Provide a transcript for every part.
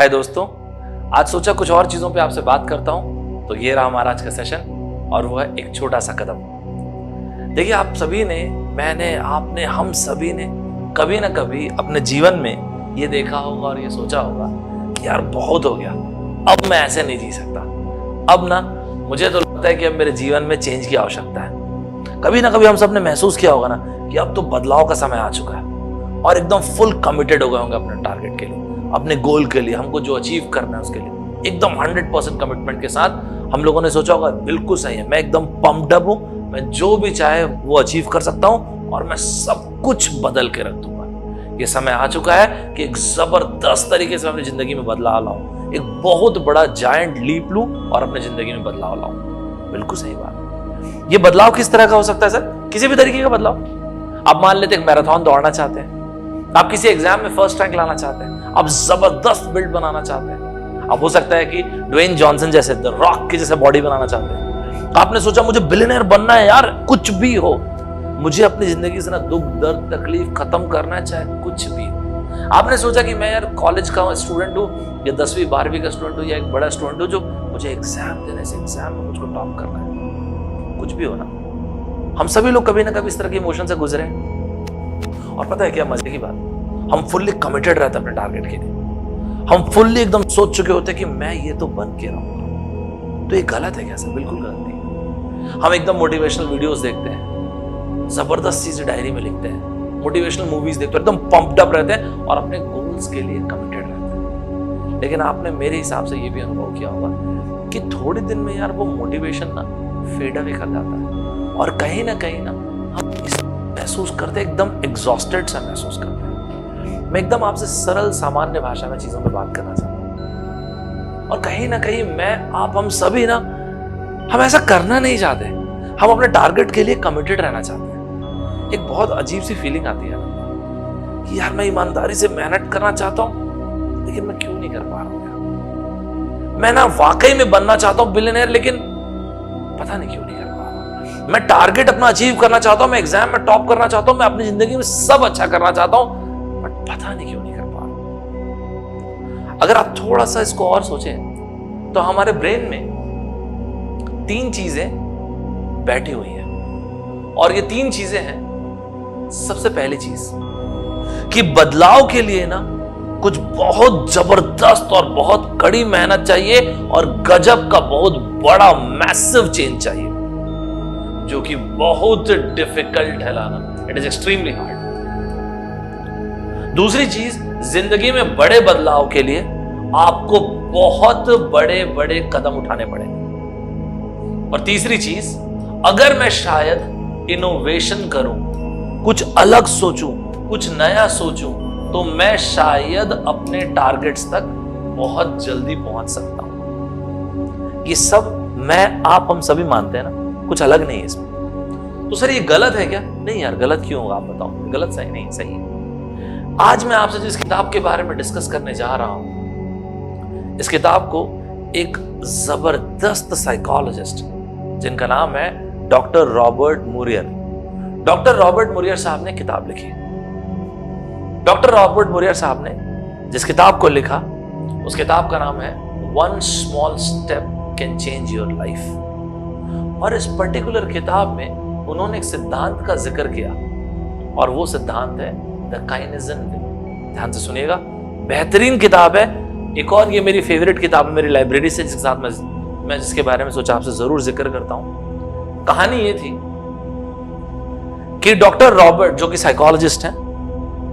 हाय दोस्तों, आज सोचा कुछ और चीज़ों पे आपसे बात करता हूँ। तो ये रहा हमारा आज का सेशन और वो है एक छोटा सा कदम। देखिए, आप सभी ने, मैंने, आपने, हम सभी ने कभी ना कभी अपने जीवन में ये देखा होगा और ये सोचा होगा कि यार बहुत हो गया, अब मैं ऐसे नहीं जी सकता। अब ना मुझे तो लगता है कि अब मेरे जीवन में चेंज की आवश्यकता है। कभी ना कभी हम सब ने महसूस किया होगा ना कि अब तो बदलाव का समय आ चुका है और एकदम फुल कमिटेड हो गए होंगे अपने टारगेट के लिए, अपने गोल के लिए, हमको जो अचीव करना है उसके लिए एकदम 100% कमिटमेंट के साथ हम लोगों ने सोचा होगा बिल्कुल सही है, मैं एकदम पम्प्ड अप हूँ, मैं जो भी चाहे वो अचीव कर सकता हूँ और मैं सब कुछ बदल के रख दूंगा। ये समय आ चुका है कि एक जबरदस्त तरीके से अपनी जिंदगी में बदलाव लाऊं, एक बहुत बड़ा जायंट लीप लूं और अपनी जिंदगी में बदलाव लाऊं। बिल्कुल सही बात। ये बदलाव किस तरह का हो सकता है सर? किसी भी तरीके का बदलाव। आप मान लेते एक मैराथन दौड़ना चाहते हैं, आप किसी एग्जाम में फर्स्ट रैंक लाना चाहते हैं, आप जबरदस्त बिल्ड बनाना चाहते हैं, आप हो सकता है कि ड्वेन जॉनसन जैसे, द रॉक की जैसे बॉडी बनाना चाहते हैं। आपने सोचा मुझे बिलियनर बनना है यार, कुछ भी हो, मुझे अपनी जिंदगी से ना दुख दर्द तकलीफ खत्म करना है, चाहे कुछ भी हो। आपने सोचा कि मैं यार कॉलेज का स्टूडेंट हूँ या 10वीं 12वीं का स्टूडेंट हूँ या एक बड़ा स्टूडेंट हूँ जो मुझे एग्जाम देने से एग्जाम में मुझको टॉप करना है, कुछ भी हो ना। हम सभी लोग कभी ना कभी इस तरह के इमोशन से गुजरे हैं। और पता है क्या मजे की बात, हम फुल्ली कमिटेड रहते हैं अपने टारगेट के लिए। हम फुल्ली एकदम सोच चुके होते हैं कि मैं ये तो बन के रहूंगा। तो ये गलत है क्या सर? बिल्कुल गलत नहीं। हम एकदम मोटिवेशनल वीडियोस देखते हैं, जबरदस्त चीजें डायरी में लिखते हैं, मोटिवेशनल मूवीज देखते हैं, एकदम पंप्ड अप रहते हैं और अपने गोल्स के लिए कमिटेड रहते हैं। लेकिन आपने मेरे हिसाब से ये भी अनुभव किया होगा कि थोड़े दिन में यार वो मोटिवेशन ना फेड अवे कर जाता है और कहीं ना हम महसूस करते हैं, एकदम एग्जॉस्टेड सा महसूस करते हैं। मैं एकदम आपसे सरल सामान्य भाषा में चीजों में बात करना चाहता हूं और कहीं ना कहीं मैं, आप, हम सभी ना, हम ऐसा करना नहीं चाहते। हम अपने टारगेट के लिए कमिटेड रहना चाहते हैं। एक बहुत अजीब सी फीलिंग आती है कि यार मैं ईमानदारी से मेहनत करना चाहता हूं लेकिन मैं क्यों नहीं कर पा रहा हूं। मैं ना वाकई में बनना चाहता हूं बिलियनर, लेकिन पता नहीं क्यों नहीं कर पा रहा। मैं टारगेट अपना अचीव करना चाहता हूं, मैं एग्जाम में टॉप करना चाहता हूं, मैं अपनी जिंदगी में सब अच्छा करना चाहता हूं, बट पता नहीं क्यों नहीं कर पा रहा। अगर आप थोड़ा सा इसको और सोचें तो हमारे ब्रेन में 3 चीजें बैठी हुई हैं और ये 3 चीजें हैं। सबसे पहली चीज कि बदलाव के लिए ना कुछ बहुत जबरदस्त और बहुत कड़ी मेहनत चाहिए और गजब का बहुत बड़ा मैसिव चेंज चाहिए, जो कि बहुत डिफिकल्ट है लाना। It is extremely hard. दूसरी चीज, जिंदगी में बड़े बदलाव के लिए आपको बहुत बड़े बड़े कदम उठाने पड़ेंगे। और तीसरी चीज, अगर मैं शायद इनोवेशन करूं, कुछ अलग सोचूं, कुछ नया सोचूं, तो मैं शायद अपने टारगेट्स तक बहुत जल्दी पहुंच सकता हूं। ये सब मैं, आप, हम सभी मानते हैं ना, कुछ अलग नहीं है इसमें। तो सर ये गलत है क्या? नहीं यार, गलत क्यों होगा? आप बताओ। गलत सही नहीं, सही है। आज मैं आपसे जिस किताब के बारे में डिस्कस करने जा रहा हूं, इस किताब को एक जबरदस्त साइकोलॉजिस्ट जिनका नाम है डॉक्टर रॉबर्ट मुरियर, डॉक्टर रॉबर्ट मुरियर साहब ने किताब लिखी। डॉक्टर रॉबर्ट मुरियर साहब ने जिस किताब को लिखा, उस किताब का नाम है one small step can change your life. और इस पर्टिकुलर किताब में उन्होंने एक सिद्धांत का जिक्र किया और वो सिद्धांत है द काइनेजन वे। ध्यान से सुनिएगा, बेहतरीन किताब है। एक और ये मेरी फेवरेट किताब है मेरी लाइब्रेरी से, जिसके साथ मैं जिसके बारे में सोचा आपसे जरूर जिक्र करता हूं। कहानी ये थी कि डॉक्टर रॉबर्ट, जो कि साइकोलॉजिस्ट हैं,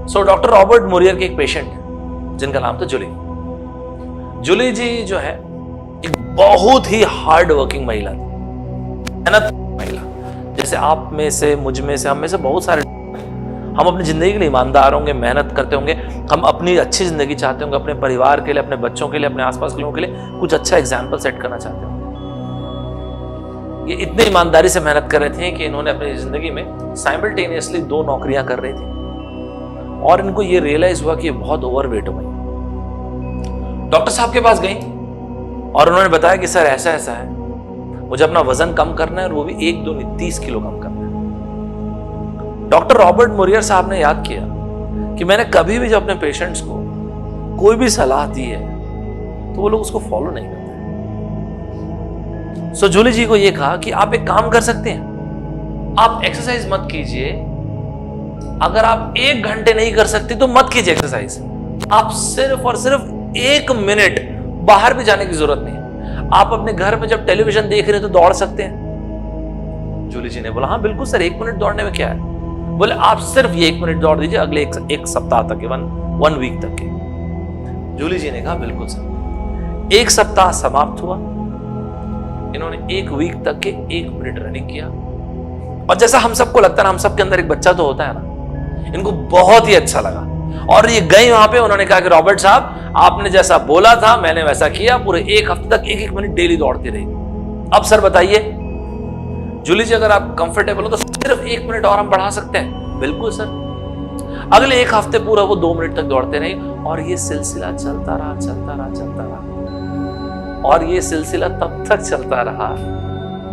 सो डॉक्टर रॉबर्ट मुरियर के एक पेशेंट है जिनका नाम था जूली। जूली जी जो है एक बहुत ही हार्ड वर्किंग महिला थी, मेहनत महिला। जैसे आप में से, मुझ में से, हम में से बहुत सारे, हम अपनी जिंदगी के लिए ईमानदार होंगे, मेहनत करते होंगे, हम अपनी अच्छी जिंदगी चाहते होंगे, अपने परिवार के लिए, अपने बच्चों के लिए, अपने आसपास के लोगों के लिए कुछ अच्छा एग्जाम्पल सेट करना चाहते होंगे। ये इतनी ईमानदारी से मेहनत कर रहे थे कि इन्होंने अपनी जिंदगी में साइमल्टेनियसली 2 नौकरियां कर रही थी और इनको ये रियलाइज हुआ कि ये बहुत ओवरवेट हो गई। डॉक्टर साहब के पास गई और उन्होंने बताया कि सर ऐसा ऐसा है, मुझे अपना वजन कम करना है और वो भी 1, 2 नहीं 30 किलो कम करना है। डॉक्टर रॉबर्ट मुरियर साहब ने याद किया कि मैंने कभी भी जब अपने पेशेंट्स को कोई भी सलाह दी है तो वो लोग उसको फॉलो नहीं करते। सो जूली जी को ये कहा कि आप एक काम कर सकते हैं, आप एक्सरसाइज मत कीजिए, अगर आप 1 घंटे नहीं कर सकते तो मत कीजिए एक्सरसाइज, आप सिर्फ और सिर्फ 1 मिनट, बाहर भी जाने की जरूरत नहीं है, आप अपने घर में जब टेलीविजन देख रहे हैं तो दौड़ सकते हैं। जूली जी ने बोला हाँ बिल्कुल सर, 1 मिनट दौड़ने में क्या है। बोले आप सिर्फ ये 1 मिनट दौड़ दीजिए अगले एक सप्ताह तक के, वन वीक तक के। जूली जी ने कहा बिल्कुल सर। 1 सप्ताह समाप्त हुआ, इन्होंने 1 वीक तक के 1 मिनट रनिंग किया, और जैसा हम सबको लगता है ना, हम सबके अंदर एक बच्चा तो होता है ना, इनको बहुत ही अच्छा लगा और ये गए वहां पे। उन्होंने कहा कि रॉबर्ट साहब आपने जैसा बोला था मैंने वैसा किया, पूरे 1 हफ्ते तक 1-1 मिनट डेली दौड़ती रही। अब सर बताइए जूली जी, अगर आप कंफर्टेबल हो तो सिर्फ 1 मिनट और हम बढ़ा सकते हैं। बिल्कुल सर। अगले 1 हफ्ते पूरा वो 2 मिनट तक दौड़ते रहे, और ये सिलसिला चलता रहा। और ये सिलसिला तब तक चलता रहा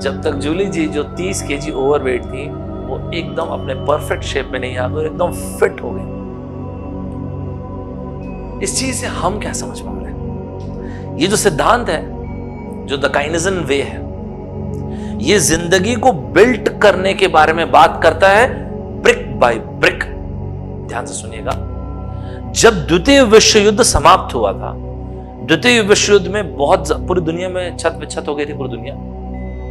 जब तक जूली जी जो 30 kg ओवरवेट थी वो एकदम अपने परफेक्ट शेप में नहीं आ गई, एकदम फिट हो गई। इस चीज से हम क्या समझ पा रहे हैं, ये जो सिद्धांत है, जो द काइनेजन वे है, ये जिंदगी को बिल्ड करने के बारे में बात करता है, ब्रिक बाय ब्रिक। ध्यान से सुनिएगा, जब द्वितीय विश्व युद्ध समाप्त हुआ था, द्वितीय विश्व युद्ध में बहुत पूरी दुनिया में छत विच्छत हो गई थी पूरी दुनिया,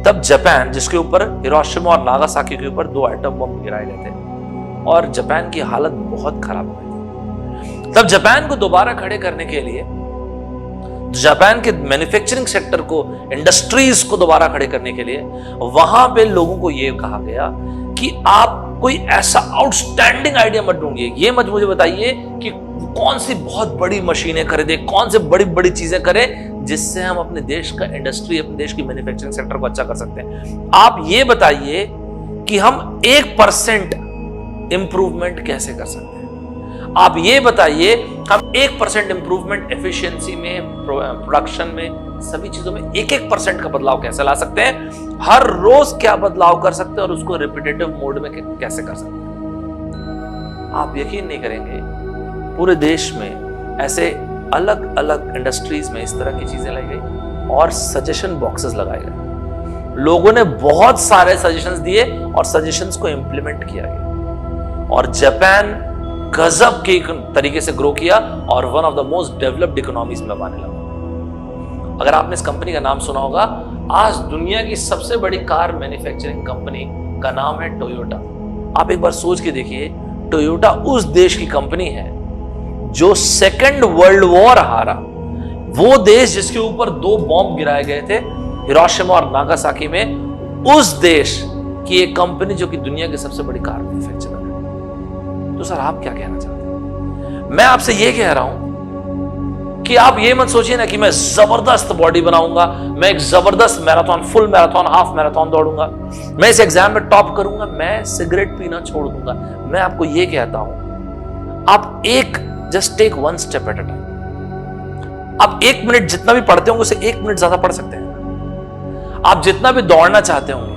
तब जापान, जिसके ऊपर हिरोशिमा और नागासाकी के ऊपर 2 एटम बम गिराए गए थे और जापान की हालत बहुत खराब हो गई थी, तब जापान को दोबारा खड़े करने के लिए, जापान के मैन्युफैक्चरिंग सेक्टर को, इंडस्ट्रीज को दोबारा खड़े करने के लिए वहां पे लोगों को यह कहा गया कि आप कोई ऐसा आउटस्टैंडिंग आइडिया मत ढूंढिए, ये मत मुझे बताइए कि कौन सी बहुत बड़ी मशीनें खरीदे, कौन से बड़ी बड़ी चीजें करें जिससे हम अपने देश का इंडस्ट्री, अपने देश की मैन्युफैक्चरिंग सेक्टर को अच्छा कर सकते हैं। आप ये बताइए कि हम 1% इंप्रूवमेंट कैसे कर सकते हैं। आप ये बताइए हम 1% इंप्रूवमेंट एफिशिएंसी में, प्रोडक्शन में, सभी चीजों में 1% का बदलाव कैसे ला सकते हैं, हर रोज क्या बदलाव कर सकते हैं और उसको रिपीटेटिव मोड में कैसे कर सकते हैं। आप यकीन नहीं करेंगे, पूरे देश में ऐसे अलग अलग इंडस्ट्रीज में इस तरह की चीजें लाई गई और सजेशन बॉक्सेस लगाए गए। लोगों ने बहुत सारे सजेशंस दिए और सजेशंस को इंप्लीमेंट किया गया और जापान गजब के तरीके से ग्रो किया और one of the most developed economies में आने लगा। अगर आपने इस कंपनी का नाम सुना होगा, आज दुनिया की सबसे बड़ी कार मैन्युफैक्चरिंग कंपनी का नाम है टोयोटा। आप एक बार सोच के देखिए, टोयोटा उस देश की कंपनी है जो 2nd वर्ल्ड वॉर हारा, वो देश जिसके ऊपर 2 बॉम्ब गिराए गए थे हिरोशिमा और नागासाकी में, उस देश की एक कंपनी जो कि दुनिया की सबसे बड़ी कार मैन्युफैक्चरर है। तो सर आप क्या कहना चाहते हैं? मैं आपसे ये कह रहा हूं कि आप ये मत सोचिए ना कि मैं जबरदस्त बॉडी बनाऊंगा, मैं एक जबरदस्त marathon, full marathon, half marathon दौड़ूंगा, मैं इस एग्जाम में टॉप करूंगा, मैं सिगरेट पीना छोड़ दूंगा। मैं आपको ये कहता हूं, आप just take 1 step at a time. आप 1 मिनट जितना भी पढ़ते होंगे उसे 1 मिनट ज्यादा पढ़ सकते हैं। आप जितना भी दौड़ना चाहते होंगे,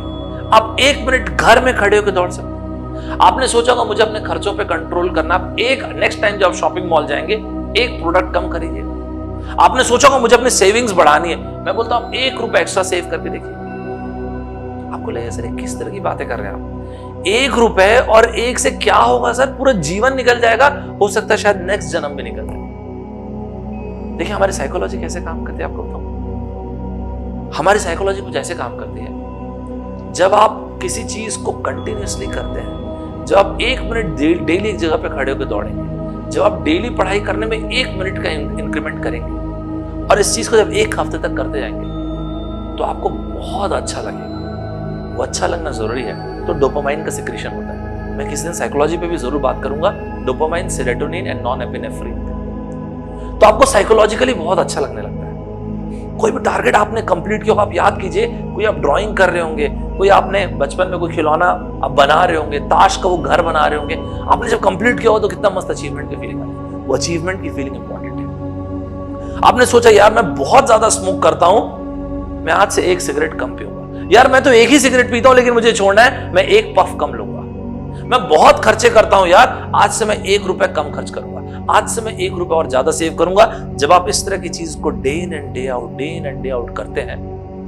आप 1 मिनट घर में खड़े होकर दौड़ सकते हैं। आपने सोचा होगा मुझे अपने खर्चों पे कंट्रोल करना, आप नेक्स्ट टाइम जब आप शॉपिंग मॉल जाएंगे 1 प्रोडक्ट कम खरीदिए। आपने सोचा होगा मुझे अपनी सेविंग्स बढ़ानी है, मैं बोलता हूं 1 रुपया एक्स्ट्रा सेव करके देखिए। आपको लगेगा सर किस तरह की बातें कर रहे हैं आप, 1 रुपए और 1 से क्या होगा सर, पूरा जीवन निकल जाएगा, हो सकता है शायद नेक्स्ट जन्म भी निकल जाए। देखिए हमारी साइकोलॉजी कैसे काम करती है आपको बताऊं। हमारी साइकोलॉजी कुछ ऐसे काम करती है, जब आप किसी चीज को कंटिन्यूअसली करते हैं, जब आप 1 मिनट डेली एक जगह पे खड़े होकर दौड़ेंगे, जब आप डेली पढ़ाई करने में 1 मिनट का इंक्रीमेंट करेंगे और इस चीज को जब 1 हफ्ते तक करते जाएंगे तो आपको बहुत अच्छा लगेगा। वो अच्छा लगना जरूरी है, तो डोपामाइन का सिक्रीशन होता है। मैं किसी दिन साइकोलॉजी पे भी जरूर बात करूंगा, dopamine, serotonin and non epinephrine. तो आपको साइकोलॉजिकली बहुत अच्छा लगने लगता है। कोई भी टारगेट आपने कंप्लीट किया, आप याद कीजिए, कोई आप ड्राइंग कर रहे होंगे, कोई आपने बचपन में कोई खिलौना आप बना रहे होंगे, ताश का वो घर बना रहे होंगे, आपने जब कंप्लीट किया हो तो कितना मस्त अचीवमेंट की फीलिंग है। वो अचीवमेंट की फीलिंग इंपॉर्टेंट है। आपने सोचा यार मैं बहुत ज्यादा स्मोक करता हूं, मैं आज से 1 सिगरेट कम पीऊंगा। यार मैं तो 1 ही सिगरेट पीता हूं लेकिन मुझे छोड़ना है, मैं 1 पफ कम लूंगा। मैं बहुत खर्चे करता हूं यार, आज से मैं 1 रुपए कम खर्च करूंगा, आज से मैं 1 रुपए और ज्यादा सेव करूंगा। जब आप इस तरह की चीज को day in and day out करते हैं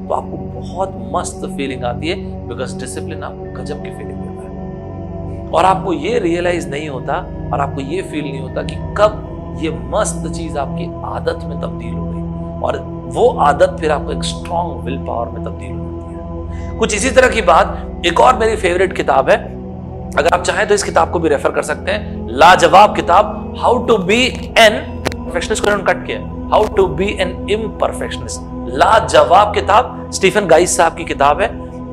तो आपको बहुत मस्त फीलिंग आती है, बिकॉज डिसिप्लिन आपको गजब की फीलिंग देता है। और आपको ये रियलाइज नहीं होता और आपको ये फील नहीं होता कि कब ये मस्त चीज आपकी आदत में तब्दील हो गई और वो आदत फिर आपको एक स्ट्रॉन्ग विल पावर में तब्दील हो जाती है। कुछ इसी तरह की बात एक और मेरी फेवरेट किताब है, अगर आप चाहें तो इस किताब को भी रेफर कर सकते हैं, लाजवाब किताब, how to be an perfectionist को कट किया, how to be an imperfectionist. लाजवाब किताब स्टीफन गाइस साहब की किताब है।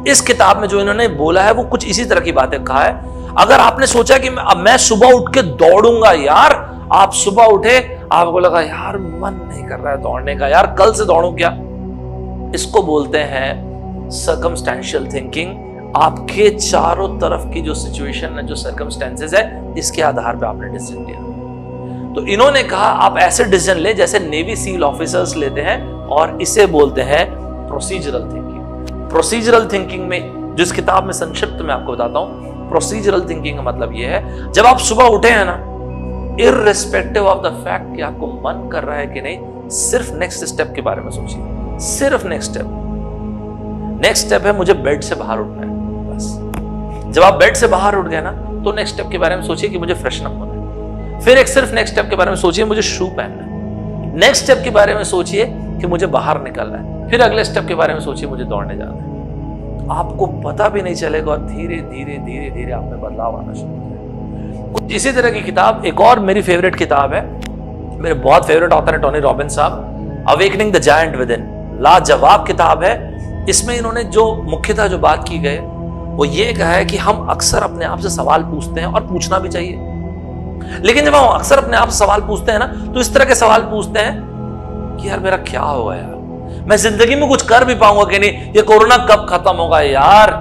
इस किताब में जो इन्होंने बोला है वो कुछ इसी तरह की बातें कहा है। अगर आपने सोचा कि अब मैं सुबह उठ के दौड़ूंगा यार, आप सुबह उठे, आपको लगा यार मन नहीं कर रहा है दौड़ने का, यार कल से दौड़ूं क्या, इसको बोलते हैं सर्कमस्टेंशियल थिंकिंग। आपके चारों तरफ की जो सिचुएशन है, जो सर्कमस्टेंसेस है, इसके आधार पे आपने डिसीजन लिया। तो इन्होंने कहा आप ऐसे डिसीजन ले जैसे नेवी सील ऑफिसर्स लेते हैं, और इसे बोलते हैं प्रोसीजरल थिंकिंग। प्रोसीजरल थिंकिंग में जिस किताब में संक्षिप्त में आपको बताता हूं, प्रोसीजरल थिंकिंग का मतलब यह है जब आप सुबह उठे हैं ना, इररिस्पेक्टिव ऑफ द फैक्ट कि आपको मन कर रहा है कि नहीं, सिर्फ नेक्स्ट स्टेप के बारे में सोचिए, सिर्फ नेक्स्ट स्टेप। नेक्स्ट स्टेप है मुझे बेड से बाहर उठना है, बस। जब आप बेड से बाहर उठ गए ना, तो नेक्स्ट स्टेप के बारे में सोचिए कि मुझे फ्रेशन अप होना है। फिर एक सिर्फ नेक्स्ट स्टेप के बारे में सोचिए मुझे शू पहनना है। नेक्स्ट स्टेप के बारे में सोचिए कि मुझे बाहर निकलना है। फिर अगले स्टेप के बारे में सोचिए मुझे दौड़ने जाना है। आपको पता भी नहीं चलेगा और धीरे धीरे धीरे धीरे आप में बदलाव आना शुरू हो जाएगा। कुछ इसी तरह की किताब एक और मेरी फेवरेट किताब है, मेरे बहुत फेवरेट ऑथर है टोनी रॉबिन्स साहब, awakening the giant with in. लाजवाब किताब है। इसमें इन्होंने जो मुख्यतः जो बात की गई वो ये कहा है कि हम अक्सर अपने आप से सवाल पूछते हैं, और पूछना भी चाहिए, लेकिन जब हम अक्सर अपने आप से सवाल पूछते हैं ना, तो इस तरह के सवाल पूछते हैं कि यार मेरा क्या होगा यार, मैं जिंदगी में कुछ कर भी पाऊंगा कि नहीं, ये कोरोना कब खत्म होगा यार।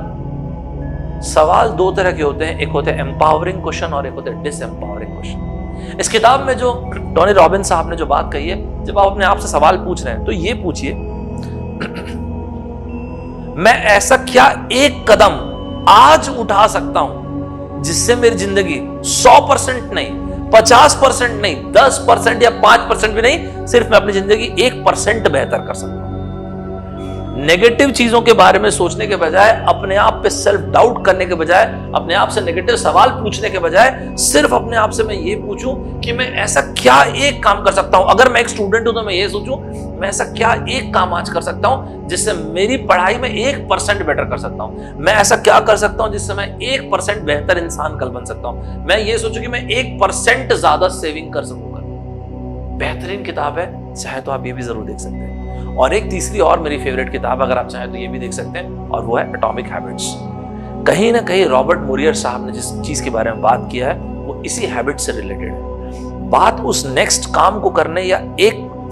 सवाल दो तरह के होते हैं, एक होते हैं एम्पावरिंग क्वेश्चन और एक होते हैं डिसएम्पावरिंग क्वेश्चन। इस किताब में जो टोनी रॉबिन्स साहब ने जो बात कही है, जब आप अपने आप से सवाल पूछ रहे हैं तो ये पूछिए, मैं ऐसा क्या एक कदम आज उठा सकता हूं जिससे मेरी जिंदगी 100% नहीं, 50% नहीं, 10% या 5% भी नहीं, सिर्फ मैं अपनी जिंदगी 1% बेहतर कर सकता हूं। नेगेटिव चीजों के बारे में सोचने के बजाय, अपने आप पे सेल्फ डाउट करने के बजाय, अपने आप से नेगेटिव सवाल पूछने के बजाय, सिर्फ अपने आप से मैं ये पूछूं कि मैं ऐसा क्या एक काम कर सकता हूं। अगर मैं एक स्टूडेंट हूं तो मैं ये सोचूं मैं ऐसा क्या एक काम आज कर सकता हूं जिससे मेरी पढ़ाई में 1% बेटर कर सकता हूं। मैं ऐसा क्या कर सकता हूं जिससे मैं 1% बेहतर इंसान कल बन सकता हूं। मैं ये सोचूं कि मैं 1% ज्यादा सेविंग कर सकूंगा। बेहतरीन किताब है, चाहे तो आप ये भी जरूर देख सकते हैं। और एक तीसरी और मेरी फेवरेट किताब, अगर आप चाहें तो ये भी देख सकते हैं, और वो है एटॉमिक हैबिट्स। कहीं ना कहीं रॉबर्ट मुरियर साहब ने जिस चीज के बारे में बात किया है वो इसी हैबिट से रिलेटेड है। बात उस नेक्स्ट काम को करने या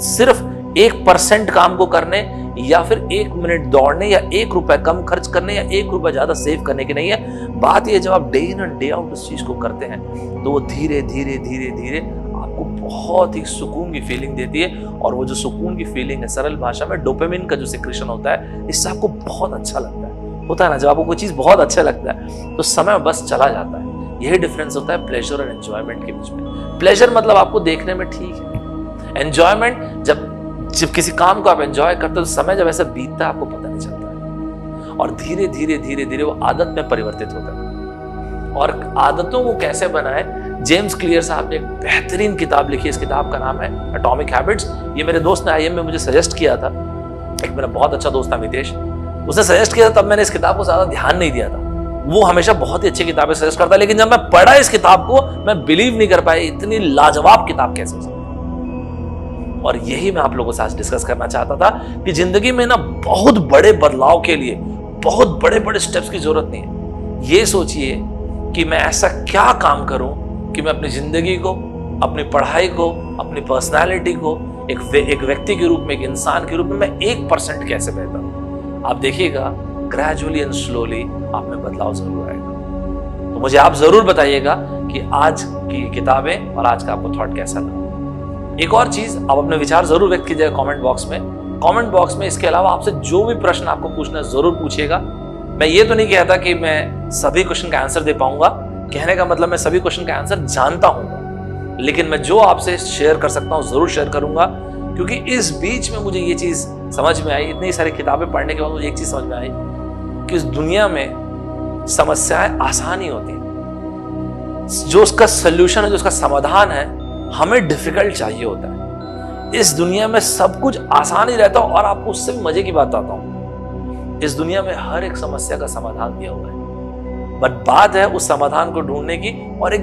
सिर्फ 1% काम को करने, या फिर 1 मिनट दौड़ने, या 1 रुपए कम खर्च करने, या 1 रुपए ज्यादा सेव करने की नहीं है। बात यह जब आप day in and day out उस चीज को करते हैं तो वो धीरे धीरे धीरे धीरे आपको बहुत ही सुकून की फीलिंग देती है। और वो जो सुकून की फीलिंग है, सरल भाषा में डोपामिन का जो सिक्रेशन होता है, इससे आपको बहुत अच्छा लगता है। होता है ना, जब आपको कोई चीज बहुत अच्छा लगता है तो समय बस चला जाता है। यही डिफरेंस होता है प्लेजर और एंजॉयमेंट के बीच में। प्लेजर मतलब आपको देखने में ठीक है, एंजॉयमेंट जब किसी काम को आप एंजॉय करते हो तो समय जब ऐसा बीतता है आपको पता नहीं चलता है, और धीरे धीरे धीरे धीरे वो आदत में परिवर्तित होता है। और आदतों को कैसे बनाए, जेम्स क्लियर साहब ने एक बेहतरीन किताब लिखी है। इस किताब का नाम है एटॉमिक हैबिट्स। ये मेरे दोस्त ने आईएम में मुझे सजेस्ट किया था, एक मेरा बहुत अच्छा दोस्त था मितेश, उसने सजेस्ट किया था, तब मैंने इस किताब को ज्यादा ध्यान नहीं दिया था। वो हमेशा बहुत ही अच्छी किताबें सजेस्ट करता है, लेकिन जब मैं पढ़ा इस किताब को मैं बिलीव नहीं कर पाया इतनी लाजवाब किताब कैसे हो सकती है। और यही मैं आप लोगों से आज डिस्कस करना चाहता था कि जिंदगी में ना बहुत बड़े बदलाव के लिए बहुत बड़े बड़े स्टेप्स की जरूरत नहीं है। ये सोचिए कि मैं ऐसा क्या काम करूं कि मैं अपनी जिंदगी को, अपनी पढ़ाई को, अपनी पर्सनालिटी को एक व्यक्ति के रूप में, एक इंसान के रूप में मैं 1% कैसे बेहतर हूं। आप देखिएगा ग्रेजुअली एंड स्लोली आप में बदलाव जरूर आएगा। तो मुझे आप जरूर बताइएगा कि आज की किताबें और आज का आपको थॉट कैसा लगा। एक और चीज, आप अपने विचार जरूर व्यक्त कीजिएगा कमेंट बॉक्स में। कमेंट बॉक्स में इसके अलावा आपसे जो भी प्रश्न आपको पूछना है जरूर पूछिएगा। मैं ये तो नहीं कहता कि मैं सभी क्वेश्चन का आंसर दे पाऊंगा, कहने का मतलब मैं सभी क्वेश्चन का आंसर जानता हूं, लेकिन मैं जो आपसे शेयर कर सकता हूं जरूर शेयर करूंगा, क्योंकि इस बीच में मुझे ये चीज समझ में आई, इतनी सारी किताबें पढ़ने के बाद मुझे एक चीज समझ में आई कि इस दुनिया में समस्याएं आसान ही होती हैं, जो उसका सोल्यूशन है, जो उसका समाधान है, हमें डिफिकल्ट चाहिए होता है। इस दुनिया में सब कुछ आसान ही रहता है, और आपको उससे भी मजे की बात बताता हूं, इस दुनिया में हर एक समस्या का समाधान दिया हुआ है, बट बात है उस समाधान को ढूंढने की। और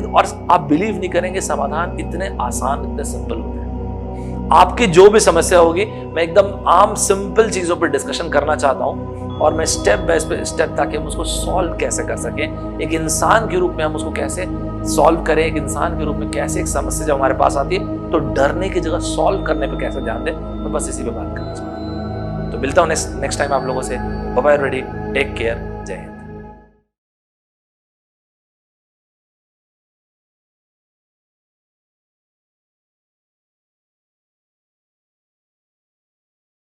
आप बिलीव नहीं करेंगे, समाधान इतने आसान, इतने सिंपल होते हैं। आपकी जो भी समस्या होगी, मैं एकदम आम सिंपल चीजों पर डिस्कशन करना चाहता हूं, और मैं स्टेप बाय स्टेप, ताकि हम उसको सॉल्व कैसे कर सकें, एक इंसान के रूप में हम उसको कैसे सॉल्व करें, एक इंसान के रूप में कैसे एक समस्या जब हमारे पास आती है तो डरने की जगह सॉल्व करने पे कैसे ध्यान दें, मैं बस इसी पे बात करना चाहता हूँ। तो मिलता हूँ नेक्स्ट टाइम आप लोगों से। Bye bye, ready, take care, जय हिंद।